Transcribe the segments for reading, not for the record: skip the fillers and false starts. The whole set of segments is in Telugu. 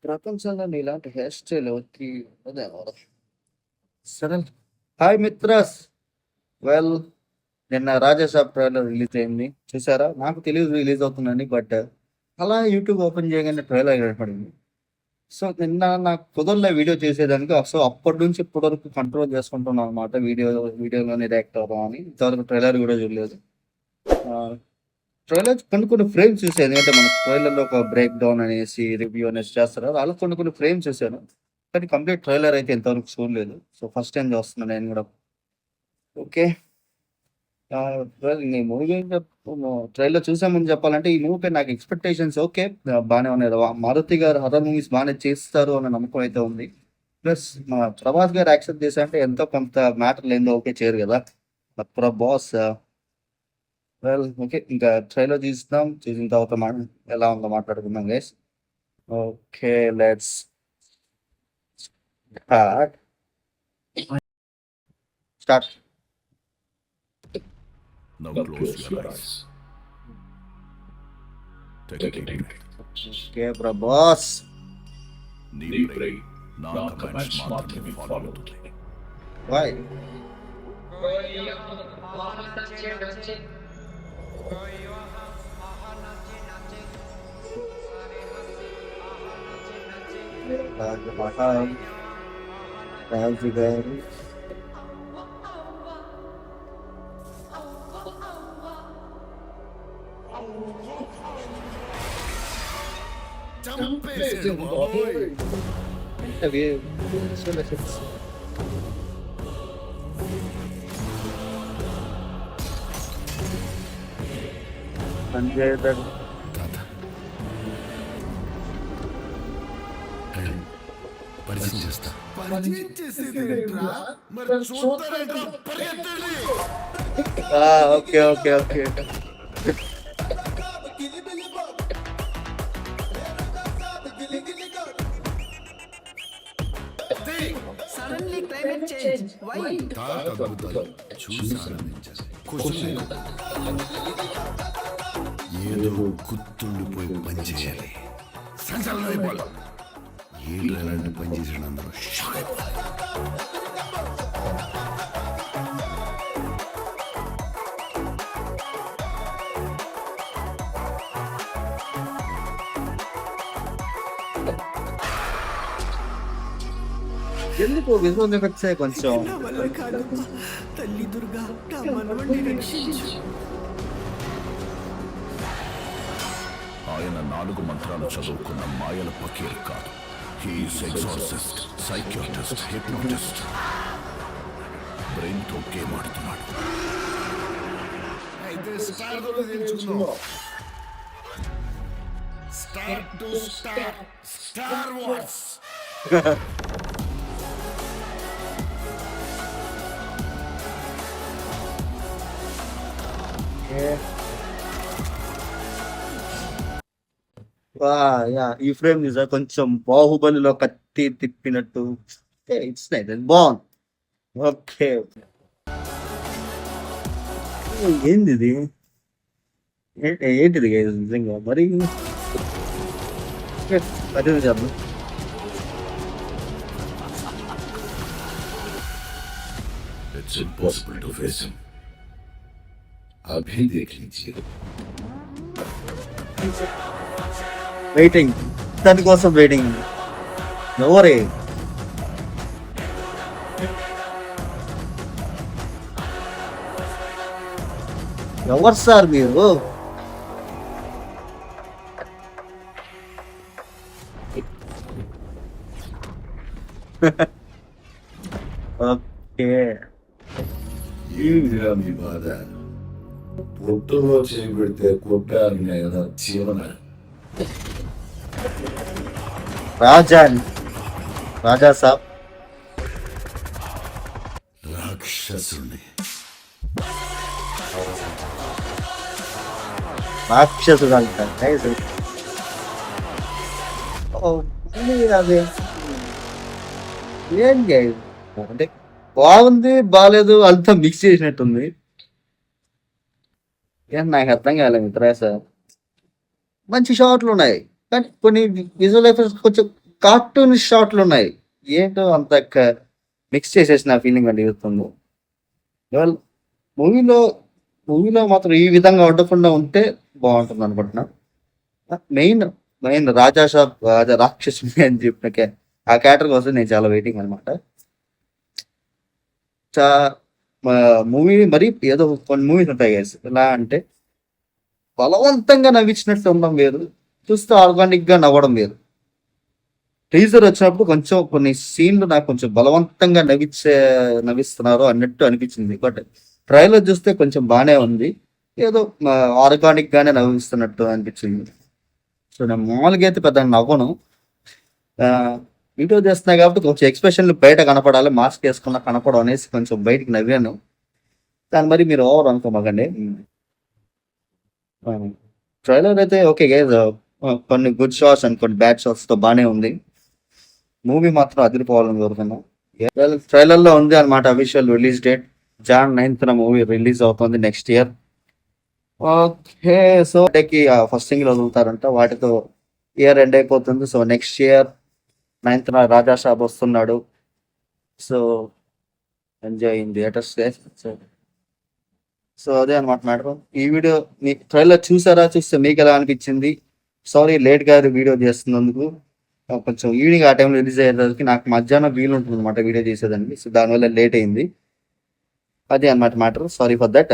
ప్రపంచంలో ఇలాంటి హెయిర్ స్టైల్ ఎవరికి ఉండదేమో. సరే. హాయ్ మిత్రస్. వెల్, నిన్న రాజాసాబ్ ట్రైలర్ రిలీజ్ అయింది. చూసారా? నాకు తెలియదు రిలీజ్ అవుతుందని. బట్ అలా యూట్యూబ్ ఓపెన్ చేయగానే ట్రైలర్ కనపడింది. సో నిన్న నాకు కుదరలే వీడియో చేసేదానికి. సో అప్పటి నుంచి ఇప్పటి వరకు కంట్రోల్ చేసుకుంటున్నాను అనమాట. వీడియోలోనే రియాక్ట్ అవుదాం అని. ఇంతవరకు ట్రైలర్ కూడా చూడలేదు. ట్రైలర్ కొన్ని కొన్ని ఫ్రేమ్స్ చూసాను. ఎందుకంటే మన ట్రైలర్లో ఒక బ్రేక్ డౌన్ అనేసి రివ్యూ అనేసి చేస్తారు కదా, అలా కొన్ని కొన్ని ఫ్రేమ్స్ చూసాను. కానీ కంప్లీట్ ట్రైలర్ అయితే ఇంతవరకు చూడలేదు. సో ఫస్ట్ టైం చూస్తున్నాను నేను కూడా. ఓకే. ఈ మూవీ ట్రైలర్ చూసామని చెప్పాలంటే, ఈ మూవీ నాకు ఎక్స్పెక్టేషన్స్ ఓకే బాగానే ఉన్నాయి. మారుతి గారు హర్రర్ మూవీస్ బాగానే చేస్తారు అన్న నమ్మకం అయితే ఉంది. ప్లస్ మా ప్రభాస్ గారు యాక్సెప్ట్ చేశారంటే ఎంతో కొంత మ్యాటర్ లేదో ఓకే చేయరు కదా. బాస్. Well, okay. ఇంకా ట్రైలర్ చూస్తాం. చూసిన తర్వాత ఎలా ఉందో మాట్లాడుకుందాం guys. Okay, let's start. Start. Now close your eyes. Take a deep breath. Okay Prabhas. నీ బ్రెయిన్ నా కమాండ్స్ మాత్రమే ఫాలో అవుతుంది. వై? రాజు గారు అవి సంజయ్ దత్. పరిచయం చేస్తా. Okay okay okay. Suddenly climate change. Why? చూసి ఆనందించాలి. ఏదో గుర్తుండిపోయి పని చేయాలి. సంచలనం అయిపోవాలి. ఏడు ఎలాంటి పని చేసిన అందరూ షాక్ అయిపోవాలి. ఎందుకు విజువల్ ఎఫెక్ట్స్ కొంచెం తల్లి దుర్గా నా మనవణ్ణి రక్షించు. ఆయన 4 మంత్రాలు చదువుకున్న మాయల పకీర్ కాదు. He is exorcist, psychiatrist, hypnotist. Brain తో గేమ్ ఆడుతున్నాడు. అయితే స్టార్ గురించి తెలుసుకుందాం. Star to star, star wars. ఈ ఫ్రేమ్ నిజా కొంచెం బాహుబలిలో కత్తి తిప్పినట్టు. ఇట్స్ నైస్, బాగుంది. ఓకే. ఏంది ఇది? ఏంటిది నిజంగా మరి? అదే చేద్దాం. It's impossible to face him. अभी देख लीजिए. వెయిటింగ్, దానికోసం వెయిటింగ్. ఎవరే? ఎవరు సార్ మీరు? ఓకే. ఏంటిరా మీ బాధ? పొట్టులో చేయబెడితే కొట్టారనే కదా జీవన. రాజా సాబ్ రాక్షసుని రాక్షసుడు అంటారు. అదే ఏంటి అంటే బాగుంది బాగాలేదు అంతా మిక్స్ చేసినట్టుంది. నాకు అర్థం కాలేదు మిత్ర. సార్ మంచి షాట్లు ఉన్నాయి, కానీ కొన్ని విజువల్ ఎఫెక్ట్స్ కొంచెం కార్టూన్ షాట్లు ఉన్నాయి. ఏంటో అంత మిక్స్ చేసేసిన ఫీలింగ్ అండి ఇస్తుంది. వెల్ మూవీలో మూవీలో మాత్రం ఈ విధంగా ఉండకుండా ఉంటే బాగుంటుంది అనుకుంటున్నా. మెయిన్ మెయిన్ రాజా రాక్షసుని అని చెప్పిన ఆ క్యారెక్టర్ కోసం నేను చాలా వెయిటింగ్ అనమాట. చా మూవీ మరి ఏదో కొన్ని మూవీస్ ఉంటాయి guys. ఎలా అంటే బలవంతంగా నవ్వించినట్టు ఉండడం వేరు, చూస్తే ఆర్గానిక్ గా నవ్వడం వేరు. టీజర్ వచ్చినప్పుడు కొంచెం కొన్ని సీన్లు నాకు కొంచెం బలవంతంగా నవ్విస్తున్నారు అన్నట్టు అనిపించింది. బట్ ట్రైలర్ చూస్తే కొంచెం బాగానే ఉంది, ఏదో ఆర్గానిక్ గానే నవ్విస్తున్నట్టు అనిపించింది. సో నేను మామూలుగా అయితే పెద్ద నవ్వను, వీడియో చేస్తున్నా కాబట్టి కొంచెం ఎక్స్ప్రెషన్లు బయట కనపడాలి, మాస్క్ వేసుకున్నా కనపడం అనేసి కొంచెం బయటికి నవ్వాను. దాని మరి మీరు ఓవర్ అనుకోమాకండి. ట్రైలర్ అయితే ఓకే గైస్, కొన్ని గుడ్ షాట్స్ అండ్ కొన్ని బ్యాడ్ షాట్స్ తో బాగానే ఉంది. మూవీ మాత్రం అదిరిపోవాలని కోరుతున్నాం. ట్రైలర్ లో ఉంది అనమాట official release date Jan 9th movie release అవుతుంది నెక్స్ట్ ఇయర్. ఓకే, సో వాటికి ఫస్ట్ సింగిల్ వదులుతారంట, వాటితో ఇయర్ ఎండ్ అయిపోతుంది. సో నెక్స్ట్ ఇయర్ 9th రాజా సాబ్ వస్తున్నాడు. So enjoy in theatres. So అదే అనమాట మ్యాటర్. ఈ వీడియో మీ ట్రైలర్ చూసారా? చూస్తే మీకు ఎలా అనిపించింది? సారీ లేట్గా వీడియో చేస్తున్నందుకు. కొంచెం ఈవినింగ్ ఆ టైంలో రిలీజ్ అయ్యేసరికి నాకు మధ్యాహ్నం వీలు ఉంటుంది అనమాట వీడియో చేసేదానికి. సో దానివల్ల లేట్ అయింది. అదే అనమాట matter. Sorry for that.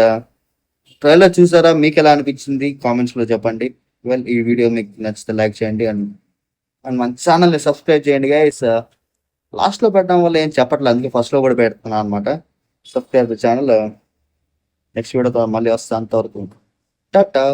Trailer చూసారా? మీకు ఎలా అనిపించింది కామెంట్స్లో చెప్పండి. వెల్ ఈ వీడియో మీకు నచ్చితే లైక్ చేయండి అండ్ మన ఛానల్ని సబ్స్క్రైబ్ చేయండి గైస్. లాస్ట్లో పెట్టడం వల్ల ఏం చెప్పట్లేదు, అందుకే ఫస్ట్లో కూడా పెడుతున్నాను అనమాట. Subscribe channel. నెక్స్ట్ వీడియోతో మళ్ళీ వస్తా, అంతవరకు టాటా.